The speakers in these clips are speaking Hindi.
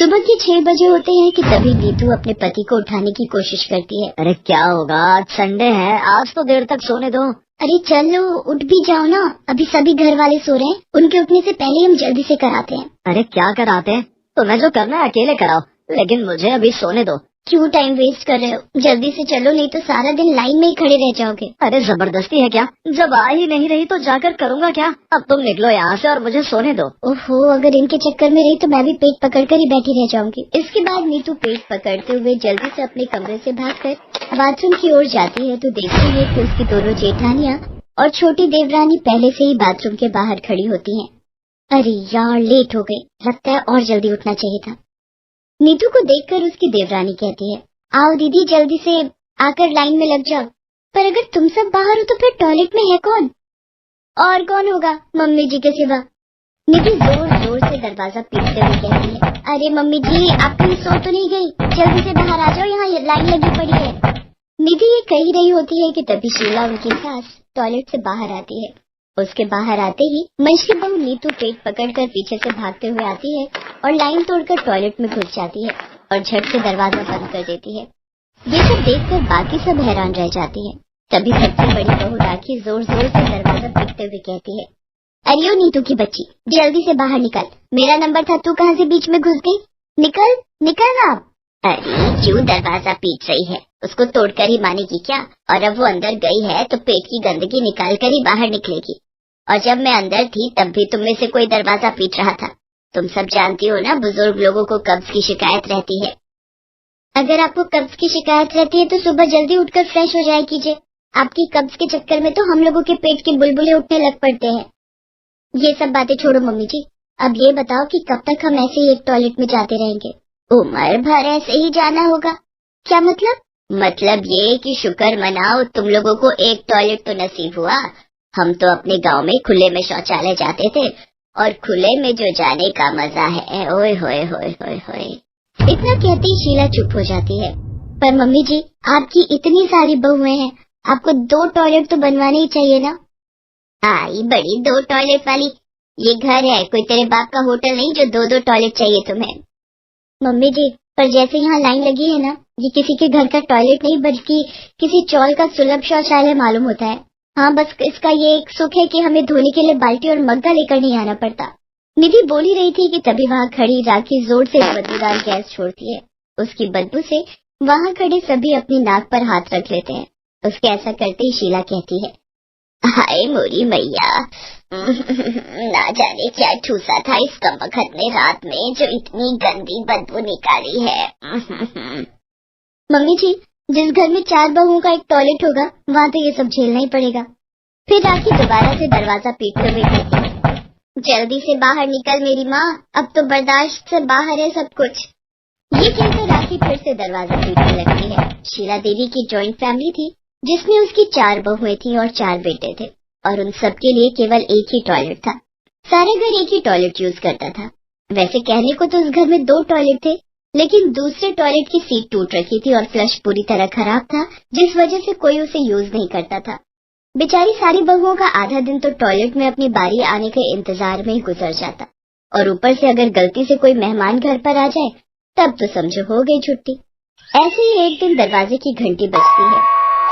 सुबह के 6 बजे होते हैं कि तभी नीतू अपने पति को उठाने की कोशिश करती है। अरे क्या होगा, आज संडे है, आज तो देर तक सोने दो। अरे चलो उठ भी जाओ ना, अभी सभी घर वाले सो रहे हैं, उनके उठने से पहले हम जल्दी से कराते हैं। अरे क्या कराते हैं, तुम्हें जो करना है अकेले कराओ, लेकिन मुझे अभी सोने दो। क्यों टाइम वेस्ट कर रहे हो, जल्दी से चलो, नहीं तो सारा दिन लाइन में ही खड़े रह जाओगे। अरे जबरदस्ती है क्या, जब आ ही नहीं रही तो जाकर करूँगा क्या। अब तुम निकलो यहाँ से और मुझे सोने दो। ओहो, अगर इनके चक्कर में रही तो मैं भी पेट पकड़कर ही बैठी रह जाऊंगी। इसके बाद नीतू पेट पकड़ते हुए जल्दी से अपने कमरे से भागकर बाथरूम की ओर जाती है तो देखती है कि उसकी दोनों जेठानियाँ और छोटी देवरानी पहले से ही बाथरूम के बाहर खड़ी होती हैं। अरे यार, लेट हो गई, लगता है और जल्दी उठना चाहिए था। नीतू को देखकर उसकी देवरानी कहती है, आओ दीदी जल्दी से आकर लाइन में लग जाओ। पर अगर तुम सब बाहर हो तो फिर टॉयलेट में है कौन? और कौन होगा, मम्मी जी के सिवा। नीतू जोर जोर से दरवाजा पीटते हुए कहती है, अरे मम्मी जी, आप कहीं सो तो नहीं गई, जल्दी से बाहर आ जाओ, यहाँ लाइन लगी पड़ी है। निधि ये कही रही होती है कि तभी शीला, उनकी सास, टॉयलेट से बाहर आती है। उसके बाहर आते ही मंझली बहू नीतू पेट पकड़कर पीछे से भागते हुए आती है और लाइन तोड़कर टॉयलेट में घुस जाती है और झट से दरवाजा बंद कर देती है। ये सब देखकर बाकी सब हैरान रह जाती है। तभी सबसे बड़ी बहू राखी जोर जोर से दरवाजा पीटते हुए कहती है, अरे ओ नीतू की बच्ची, जल्दी से बाहर निकल, मेरा नंबर था, तू कहाँ से बीच में घुस गई, निकल निकल ना। अरे क्यों दरवाजा पीट रही है, उसको तोड़कर ही मानेगी क्या? और अब वो अंदर गई है तो पेट की गंदगी निकाल कर ही बाहर निकलेगी। और जब मैं अंदर थी तब भी तुम में से कोई दरवाजा पीट रहा था। तुम सब जानती हो ना, बुजुर्ग लोगों को कब्ज की शिकायत रहती है। अगर आपको कब्ज की शिकायत रहती है तो सुबह जल्दी उठकर फ्रेश हो जाया कीजिए। आपकी कब्ज के चक्कर में तो हम लोगों के पेट के बुलबुले उठने लग पड़ते हैं। ये सब बातें छोड़ो मम्मी जी, अब ये बताओ कि कब तक हम ऐसे ही एक टॉयलेट में जाते रहेंगे? उम्र भर ऐसे ही जाना होगा। क्या मतलब? मतलब ये कि शुक्र मनाओ तुम लोगों को एक टॉयलेट तो नसीब हुआ। हम तो अपने गांव में खुले में शौचालय जाते थे, और खुले में जो जाने का मजा है, ओए होए होए होए होए। इतना कहती ही शीला चुप हो जाती है। पर मम्मी जी, आपकी इतनी सारी बहुएं हैं, आपको 2 टॉयलेट तो बनवाने ही चाहिए ना। आई बड़ी 2 टॉयलेट वाली, ये घर है, कोई तेरे बाप का होटल नहीं जो 2-2 टॉयलेट चाहिए तुम्हें। मम्मी जी, पर जैसे यहाँ लाइन लगी है ना, ये किसी के घर का टॉयलेट नहीं बल्कि किसी चौल का सुलभ शौचालय मालूम होता है। हाँ, बस इसका ये एक सुख है कि हमें धोने के लिए बाल्टी और मग्गा लेकर नहीं आना पड़ता। निधि बोल ही रही थी कि तभी वहाँ खड़ी राखी जोर से बदबूदार गैस छोड़ती है। उसकी बदबू से वहाँ खड़े सभी अपनी नाक पर हाथ रख लेते हैं। उसके ऐसा करते ही शीला कहती है, हाय मोरी मैया, ना जाने क्या ठूसा था इस कमबख्त ने रात में जो इतनी गंदी बदबू निकाली है। मम्मी जी, जिस घर में 4 बहुओं का एक टॉयलेट होगा वहाँ तो ये सब झेलना ही पड़ेगा। फिर राखी दोबारा से दरवाजा पीटते हुए कहती है, जल्दी से बाहर निकल मेरी माँ, अब तो बर्दाश्त से बाहर है सब कुछ। ये कहकर राखी फिर से दरवाजा पीटने लगती है। शीला देवी की जॉइंट फैमिली थी जिसमें उसकी 4 बहुएं थी और 4 बेटे थे, और उन सबके लिए केवल एक ही टॉयलेट था। सारे घर एक ही टॉयलेट यूज करता था। वैसे कहने को तो उस घर में 2 टॉयलेट थे, लेकिन दूसरे टॉयलेट की सीट टूट रखी थी और फ्लश पूरी तरह खराब था, जिस वजह से कोई उसे यूज नहीं करता था। बेचारी सारी बहुओं का आधा दिन तो टॉयलेट में अपनी बारी आने के इंतजार में ही गुजर जाता, और ऊपर से अगर गलती से कोई मेहमान घर पर आ जाए तब तो समझो हो गई छुट्टी। ऐसे ही एक दिन दरवाजे की घंटी बजती है।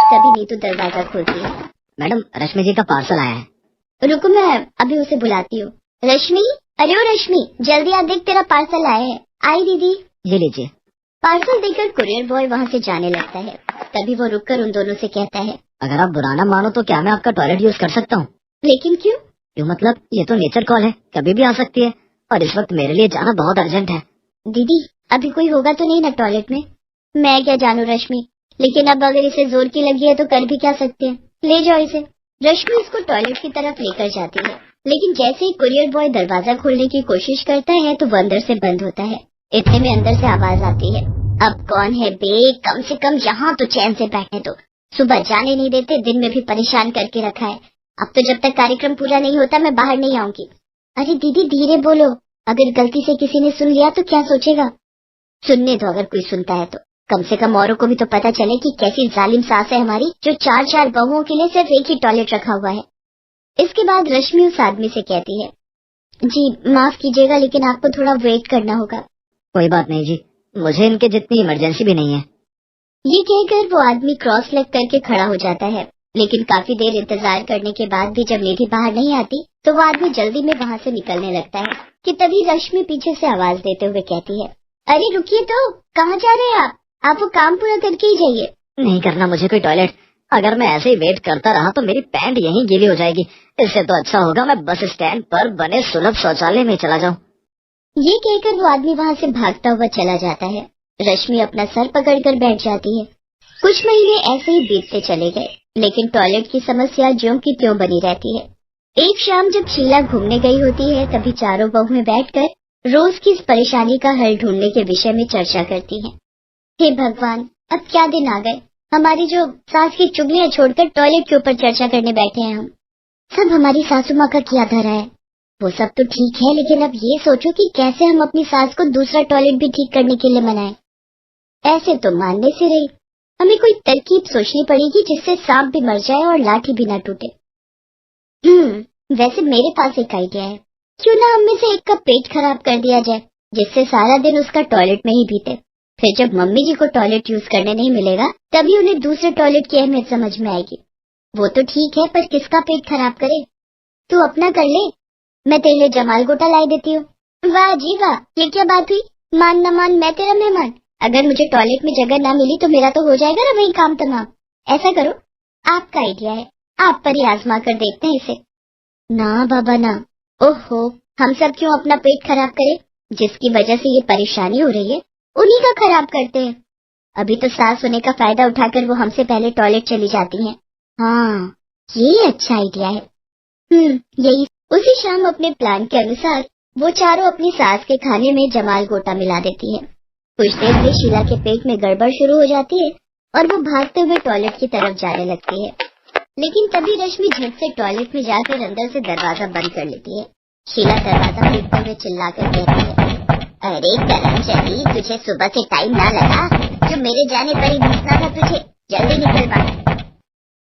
तभी नीतू दरवाजा खोलती है। मैडम, रश्मि जी का पार्सल आया है। रुको, मैं अभी उसे बुलाती हूँ। रश्मि, अरे ओ रश्मि, जल्दी आ, देख तेरा पार्सल आया है। आई दीदी। ये लीजिए। पार्सल देकर कुरियर बॉय वहाँ से जाने लगता है। तभी वो रुककर उन दोनों से कहता है, अगर आप बुरा ना मानो तो क्या मैं आपका टॉयलेट यूज कर सकता हूँ? लेकिन क्यों? क्यों मतलब, ये तो नेचर कॉल है, कभी भी आ सकती है, और इस वक्त मेरे लिए जाना बहुत अर्जेंट है। दीदी, अभी कोई होगा तो नहीं ना टॉयलेट में? मैं क्या जानू रश्मि, लेकिन अब अगर इसे जोर की लगी है तो कर भी क्या सकते हैं, ले जाओ इसे। रश्मि इसको टॉयलेट की तरफ लेकर जाती है, लेकिन जैसे ही कुरियर बॉय दरवाजा खोलने की कोशिश करता है तो वो अंदर से बंद होता है। इतने में अंदर से आवाज आती है, अब कौन है बे, कम से कम यहाँ तो चैन से बैठने दो, सुबह जाने नहीं देते, दिन में भी परेशान करके रखा है। अब तो जब तक कार्यक्रम पूरा नहीं होता मैं बाहर नहीं आऊंगी। अरे दीदी धीरे बोलो, अगर गलती से किसी ने सुन लिया तो क्या सोचेगा? सुनने दो, अगर कोई सुनता है तो कम से कम औरों को भी तो पता चले कि कैसी जालिम सास है हमारी, जो 4-4 बहुओं के लिए सिर्फ एक ही टॉयलेट रखा हुआ है। इसके बाद रश्मि उस आदमी से कहती है, जी माफ कीजिएगा लेकिन आपको थोड़ा वेट करना होगा। कोई बात नहीं जी, मुझे इनके जितनी इमरजेंसी भी नहीं है। ये कहकर वो आदमी क्रॉस लेग करके खड़ा हो जाता है। लेकिन काफी देर इंतजार करने के बाद भी जब निधि बाहर नहीं आती तो वो आदमी जल्दी में वहाँ से निकलने लगता है कि तभी रश्मि पीछे से आवाज देते हुए कहती है, अरे रुकिए तो, कहाँ जा रहे हैं आप वो काम पूरा करके ही जाइए। नहीं करना मुझे कोई टॉयलेट, अगर मैं ऐसे ही वेट करता रहा तो मेरी पैंट यहीं गीली हो जाएगी। इससे तो अच्छा होगा मैं बस स्टैंड पर बने सुलभ शौचालय में चला जाऊं। ये कहकर वो आदमी वहाँ से भागता हुआ चला जाता है। रश्मि अपना सर पकड़कर बैठ जाती है। कुछ महीने ऐसे ही बीतते चले गए, लेकिन टॉयलेट की समस्या ज्यों की त्यों बनी रहती है। एक शाम जब शीला घूमने गई होती है तभी चारों बहुएं बैठकर रोज की इस परेशानी का हल ढूंढने के विषय में चर्चा करती हैं। हे भगवान, अब क्या दिन आ गए, हमारी जो सास की चुगलियां छोड़कर टॉयलेट के ऊपर चर्चा करने बैठे हैं हम। सब हमारी सासू माँ का किया धरा है। वो सब तो ठीक है, लेकिन अब ये सोचो कि कैसे हम अपनी सास को दूसरा टॉयलेट भी ठीक करने के लिए मनाएं। ऐसे तो मानने से रही, हमें कोई तरकीब सोचनी पड़ेगी जिससे सांप भी मर जाए और लाठी भी न टूटे। वैसे मेरे पास एक आइडिया है, क्यों ना हम में से एक का पेट खराब कर दिया जाए, जिससे सारा दिन उसका टॉयलेट में ही बीते। फिर जब मम्मी जी को टॉयलेट यूज करने नहीं मिलेगा तभी उन्हें दूसरे टॉयलेट की अहमियत समझ में आएगी। वो तो ठीक है, पर किसका पेट खराब करे? तू अपना कर ले, मैं तेरे लिए जमाल गोटा लाई देती हूँ। वाह जी वाह, ये क्या बात हुई? मान न मान मैं तेरा मेहमान। अगर मुझे टॉयलेट में जगह ना मिली तो मेरा तो हो जाएगा ना वही काम तमाम। ऐसा करो, आपका आइडिया है, आप पर ही आजमा कर देखते हैं इसे। ना बाबा ना, ओहो, हम सब क्यों अपना पेट खराब करें? जिसकी वजह से ये परेशानी हो रही है उन्हीं का खराब करते हैं। अभी तो सास होने का फायदा उठाकर वो हमसे पहले टॉयलेट चली जाती हैं। हाँ, ये अच्छा आइडिया है। यही। उसी शाम अपने प्लान के अनुसार वो चारों अपनी सास के खाने में जमाल गोटा मिला देती है। कुछ देर में शीला के पेट में गड़बड़ शुरू हो जाती है और वो भागते हुए टॉयलेट की तरफ जाने लगती है। लेकिन तभी रश्मि झट से टॉयलेट में जाकर अंदर से दरवाजा बंद कर लेती है। शीला दरवाजा पीटते हुए चिल्लाकर कहती है, अरे करमचंदी, तुझे सुबह से टाइम ना लगा? जो मेरे जाने पर ही घुसना था तुझे, जल्दी निकल बाहर।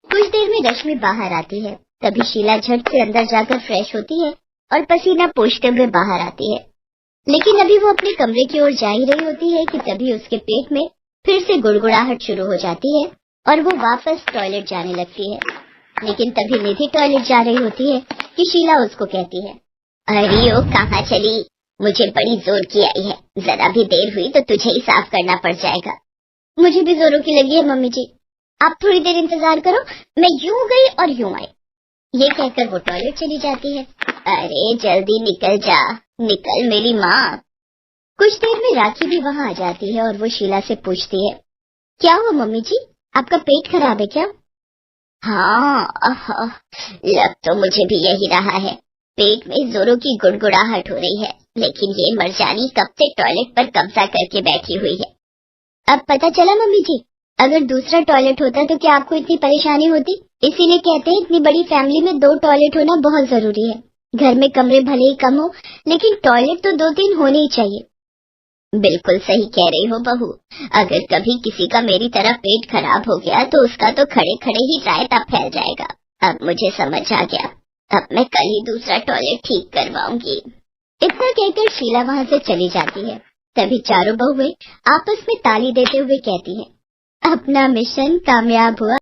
कुछ देर में रश्मि बाहर आती है। तभी शीला झट से अंदर जाकर फ्रेश होती है और पसीना पोंछते हुए बाहर आती है। लेकिन अभी वो अपने कमरे की ओर जा ही रही होती है कि तभी उसके पेट में फिर से गुड़गुड़ाहट शुरू हो जाती है और वो वापस टॉयलेट जाने लगती है। लेकिन तभी निधि टॉयलेट जा रही होती है कि शीला उसको कहती है, अरे ओ कहाँ चली? मुझे बड़ी जोर की आई है, जरा भी देर हुई तो तुझे ही साफ करना पड़ जाएगा। मुझे भी जोरों की लगी है मम्मी जी, आप थोड़ी देर इंतजार करो, मैं यूं गई और यूं आई। ये कहकर वो टॉयलेट चली जाती है। अरे जल्दी निकल जा, निकल मेरी माँ। कुछ देर में राखी भी वहाँ आ जाती है और वो शीला से पूछती है, क्या हुआ मम्मी जी, आपका पेट खराब है क्या? हाँ, लग तो मुझे भी यही रहा है, पेट में जोरों की गुड़गुड़ाहट हो रही है, लेकिन ये मरजानी कब से टॉयलेट पर कब्जा करके बैठी हुई है। अब पता चला मम्मी जी, अगर दूसरा टॉयलेट होता तो क्या आपको इतनी परेशानी होती? इसीलिए कहते हैं इतनी बड़ी फैमिली में 2 टॉयलेट होना बहुत जरूरी है। घर में कमरे भले ही कम हो, लेकिन टॉयलेट तो 2-3 होने ही चाहिए। बिल्कुल सही कह रही हो बहू, अगर कभी किसी का मेरी तरह पेट खराब हो गया तो उसका तो खड़े खड़े ही रायता फैल जाएगा। अब मुझे समझ आ गया, अब मैं कल ही दूसरा टॉयलेट ठीक करवाऊंगी। इतना कहकर शीला वहाँ से चली जाती है। तभी चारों बहुएं आपस में ताली देते हुए कहती हैं, अपना मिशन कामयाब हुआ।